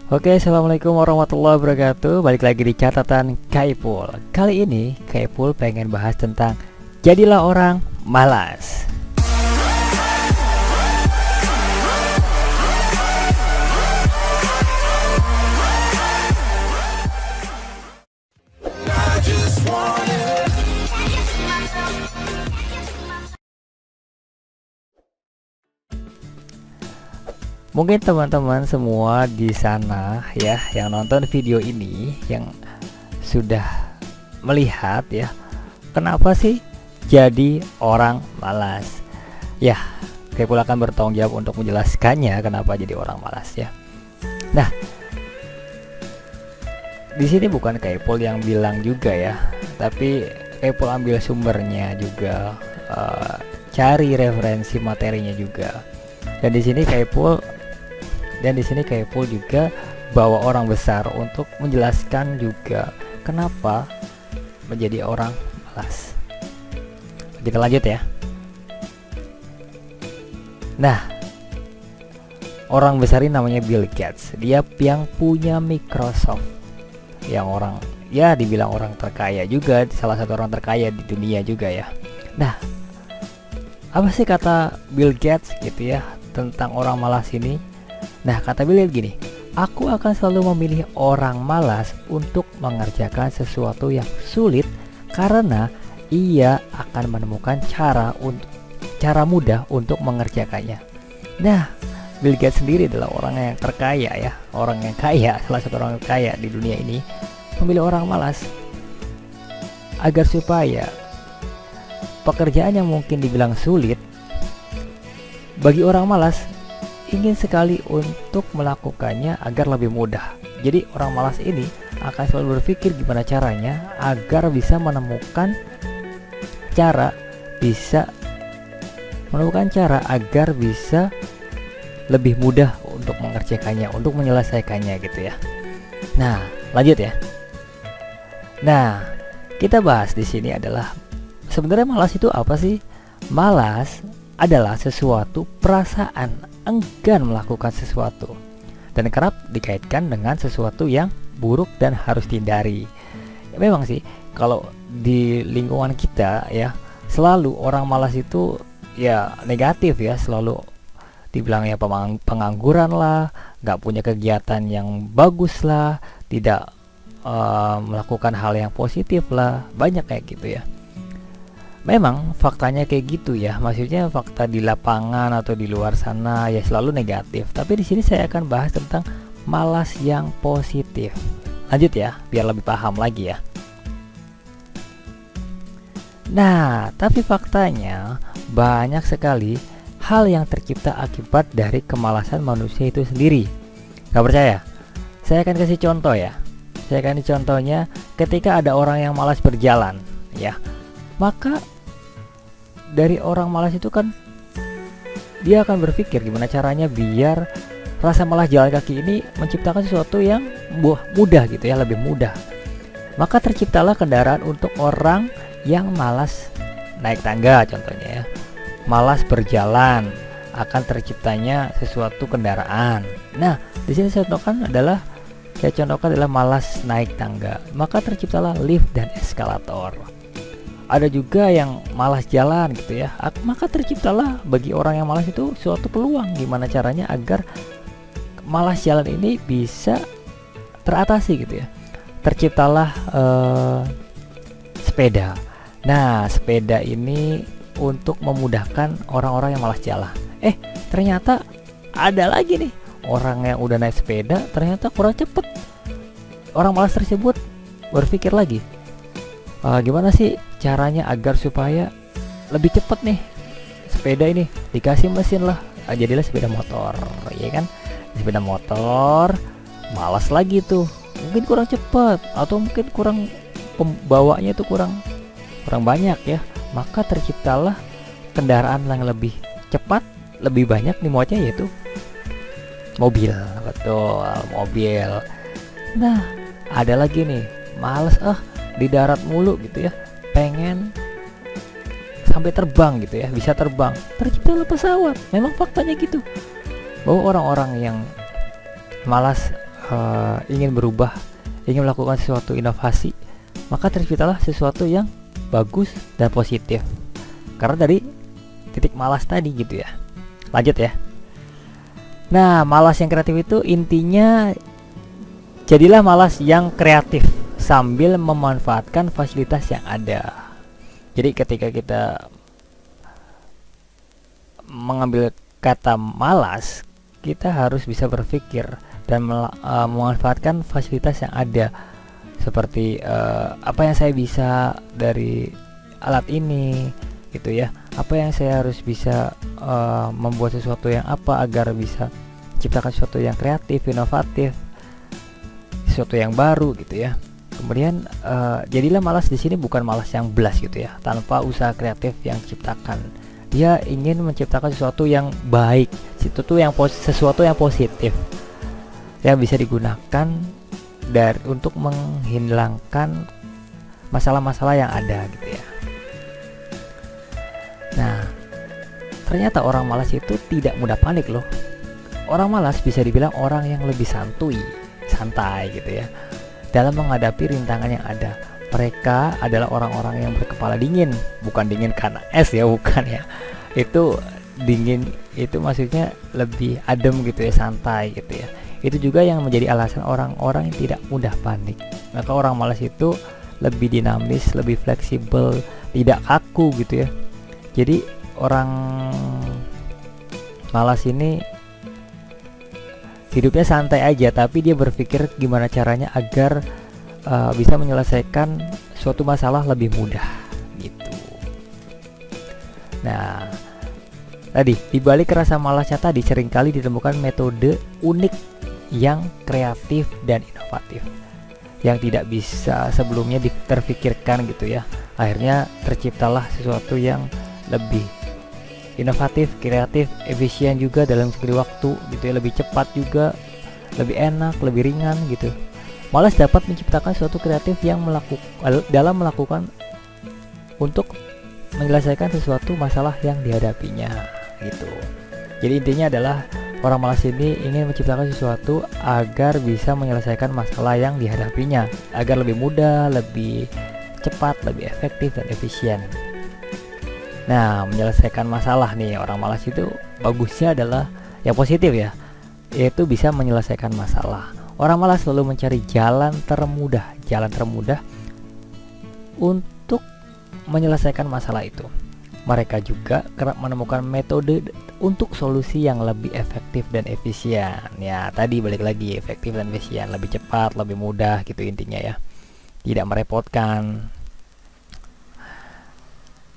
Oke, assalamualaikum warahmatullahi wabarakatuh. Balik lagi di catatan Kaipul. Kali ini Kaipul pengen bahas tentang jadilah orang malas. Mungkin teman-teman semua di sana ya yang nonton video ini, yang sudah melihat ya, kenapa sih jadi orang malas? Ya, Kaipul akan bertanggung jawab untuk menjelaskannya kenapa jadi orang malas ya. Nah, di sini bukan Kaipul yang bilang juga ya, tapi Kaipul ambil sumbernya juga, cari referensi materinya juga. Dan di sini Kaipul juga bawa orang besar untuk menjelaskan juga kenapa menjadi orang malas. Kita lanjut ya. Nah, orang besar ini namanya Bill Gates. Dia yang punya Microsoft, yang orang ya dibilang orang terkaya juga, salah satu orang terkaya di dunia juga ya. Nah, apa sih kata Bill Gates gitu ya tentang orang malas ini? Nah, kata Bill gini, aku akan selalu memilih orang malas untuk mengerjakan sesuatu yang sulit karena ia akan menemukan cara mudah untuk mengerjakannya. Nah, Bill Gates sendiri adalah orang yang terkaya ya, orang yang kaya, salah satu orang yang kaya di dunia ini, memilih orang malas agar supaya pekerjaan yang mungkin dibilang sulit bagi orang malas ingin sekali untuk melakukannya agar lebih mudah. Jadi orang malas ini akan selalu berpikir gimana caranya agar bisa menemukan cara agar bisa lebih mudah untuk mengerjakannya, untuk menyelesaikannya gitu ya. Nah, lanjut ya. Nah, kita bahas di sini adalah sebenarnya malas itu apa sih? Malas adalah sesuatu perasaan enggan melakukan sesuatu dan kerap dikaitkan dengan sesuatu yang buruk dan harus dihindari. Ya, memang sih kalau di lingkungan kita ya selalu orang malas itu ya negatif ya, selalu dibilang ya pengangguran lah, nggak punya kegiatan yang bagus lah, tidak melakukan hal yang positif lah, banyak kayak gitu ya. Memang faktanya kayak gitu ya, maksudnya fakta di lapangan atau di luar sana ya selalu negatif. Tapi di sini saya akan bahas tentang malas yang positif. Lanjut ya, biar lebih paham lagi ya. Nah, tapi faktanya banyak sekali hal yang tercipta akibat dari kemalasan manusia itu sendiri. Gak percaya? Saya akan kasih contoh ya. Saya akan kasih contohnya ketika ada orang yang malas berjalan ya. Maka dari orang malas itu kan dia akan berpikir gimana caranya biar rasa malas jalan kaki ini menciptakan sesuatu yang mudah gitu ya, lebih mudah. Maka terciptalah kendaraan untuk orang yang malas naik tangga contohnya ya. Malas berjalan, akan terciptanya sesuatu kendaraan. Nah, di sini saya contohkan adalah malas naik tangga. Maka terciptalah lift dan eskalator. Ada juga yang malas jalan gitu ya, maka terciptalah bagi orang yang malas itu suatu peluang gimana caranya agar malas jalan ini bisa teratasi gitu ya. Terciptalah sepeda. Nah, sepeda ini untuk memudahkan orang-orang yang malas jalan. Ternyata ada lagi nih orang yang udah naik sepeda ternyata kurang cepet. Orang malas tersebut berpikir lagi, gimana sih caranya agar supaya lebih cepat nih sepeda ini, dikasih mesin lah, jadilah sepeda motor ya kan. Sepeda motor malas lagi tuh, mungkin kurang cepat atau mungkin kurang pembawanya itu kurang banyak ya. Maka terciptalah kendaraan yang lebih cepat, lebih banyak dimuatnya, yaitu mobil. Betul, mobil. Nah, ada lagi nih males di darat mulu gitu ya, pengen sampai terbang gitu ya, bisa terbang, terciptalah pesawat. Memang faktanya gitu bahwa orang-orang yang malas ingin berubah, ingin melakukan sesuatu inovasi, maka terciptalah sesuatu yang bagus dan positif. Karena dari titik malas tadi gitu ya. Lanjut ya. Nah, malas yang kreatif itu intinya jadilah malas yang kreatif sambil memanfaatkan fasilitas yang ada. Jadi ketika kita mengambil kata malas, kita harus bisa berpikir dan memanfaatkan fasilitas yang ada, seperti apa yang saya bisa dari alat ini gitu ya, apa yang saya harus bisa membuat sesuatu yang apa agar bisa menciptakan sesuatu yang kreatif, inovatif, sesuatu yang baru gitu ya. Kemudian jadilah malas di sini bukan malas yang belas gitu ya, tanpa usaha kreatif yang diciptakan. Dia ingin menciptakan sesuatu yang baik, sesuatu yang positif yang bisa digunakan untuk menghilangkan masalah-masalah yang ada gitu ya. Nah, ternyata orang malas itu tidak mudah panik loh. Orang malas bisa dibilang orang yang lebih santai gitu ya dalam menghadapi rintangan yang ada. Mereka adalah orang-orang yang berkepala dingin, bukan dingin karena es ya, bukan ya. Itu dingin itu maksudnya lebih adem gitu ya, santai gitu ya. Itu juga yang menjadi alasan orang-orang yang tidak mudah panik. Maka orang malas itu lebih dinamis, lebih fleksibel, tidak kaku gitu ya. Jadi orang malas ini hidupnya santai aja, tapi dia berpikir gimana caranya agar bisa menyelesaikan suatu masalah lebih mudah gitu. Nah, tadi dibalik rasa malasnya tadi seringkali ditemukan metode unik yang kreatif dan inovatif yang tidak bisa sebelumnya terpikirkan gitu ya. Akhirnya terciptalah sesuatu yang lebih inovatif, kreatif, efisien juga dalam segi waktu gitu ya, lebih cepat juga, lebih enak, lebih ringan gitu. Malas dapat menciptakan suatu kreatif yang dalam melakukan untuk menyelesaikan sesuatu masalah yang dihadapinya gitu. Jadi intinya adalah orang malas ini ingin menciptakan sesuatu agar bisa menyelesaikan masalah yang dihadapinya, agar lebih mudah, lebih cepat, lebih efektif dan efisien. Nah, menyelesaikan masalah nih, orang malas itu bagusnya adalah yang positif ya, yaitu bisa menyelesaikan masalah. Orang malas selalu mencari jalan termudah untuk menyelesaikan masalah itu. Mereka juga kerap menemukan metode untuk solusi yang lebih efektif dan efisien. Ya, tadi balik lagi, efektif dan efisien, lebih cepat, lebih mudah gitu intinya ya. Tidak merepotkan.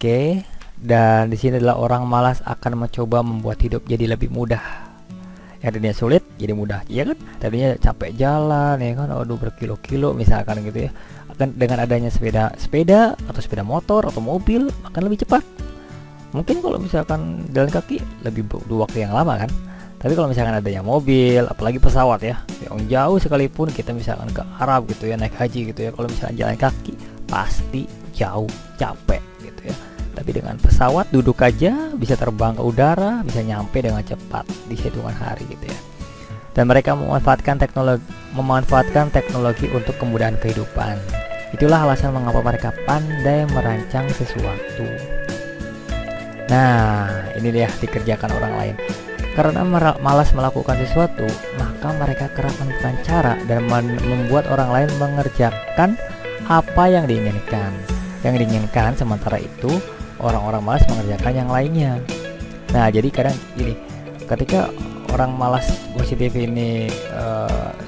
Oke, dan di sini adalah orang malas akan mencoba membuat hidup jadi lebih mudah. Yang tadinya sulit jadi mudah, ya kan? Tadinya capek jalan, ya kan? Aduh, berkilo-kilo misalkan gitu ya. Akan dengan adanya sepeda atau sepeda motor atau mobil akan lebih cepat. Mungkin kalau misalkan jalan kaki lebih butuh waktu yang lama kan. Tapi kalau misalkan adanya mobil, apalagi pesawat ya, yang jauh sekalipun kita misalkan ke Arab gitu ya, naik haji gitu ya, kalau misalkan jalan kaki pasti jauh, capek gitu ya. Tapi dengan pesawat duduk aja bisa terbang ke udara, bisa nyampe dengan cepat di hitungan hari gitu ya. Dan mereka memanfaatkan teknologi untuk kemudahan kehidupan. Itulah alasan mengapa mereka pandai merancang sesuatu. Nah, ini dia dikerjakan orang lain. Karena malas melakukan sesuatu, maka mereka kerap menemukan cara dan membuat orang lain mengerjakan apa yang diinginkan. Yang diinginkan sementara itu orang-orang malas mengerjakan yang lainnya. Nah, jadi kadang gini, ketika orang malas positif ini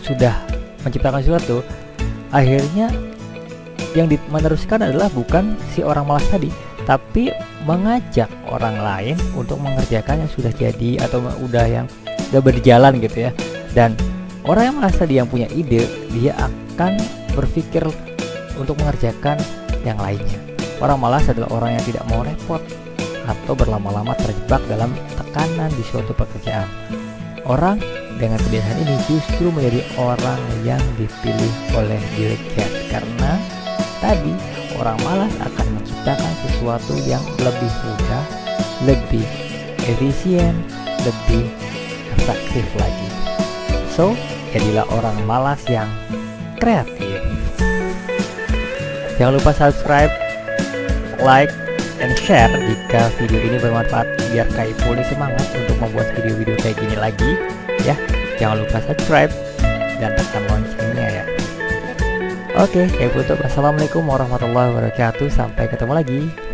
sudah menciptakan sesuatu, akhirnya yang meneruskan adalah bukan si orang malas tadi, tapi mengajak orang lain untuk mengerjakan yang sudah jadi atau yang sudah berjalan gitu ya. Dan orang yang malas tadi yang punya ide, dia akan berpikir untuk mengerjakan yang lainnya. Orang malas adalah orang yang tidak mau repot atau berlama-lama terjebak dalam tekanan di suatu pekerjaan. Orang dengan kebiasaan ini justru menjadi orang yang dipilih oleh Bill Gates, karena tadi orang malas akan menciptakan sesuatu yang lebih mudah, lebih efisien, lebih efektif lagi. So, Jadilah orang malas yang kreatif. Jangan lupa subscribe, like, and share jika video ini bermanfaat, biar Kak Ipul semangat untuk membuat video-video kayak gini lagi ya. Jangan lupa subscribe dan tekan loncengnya ya. Oke, Kak Ipul tutup. Assalamualaikum warahmatullahi wabarakatuh. Sampai ketemu lagi.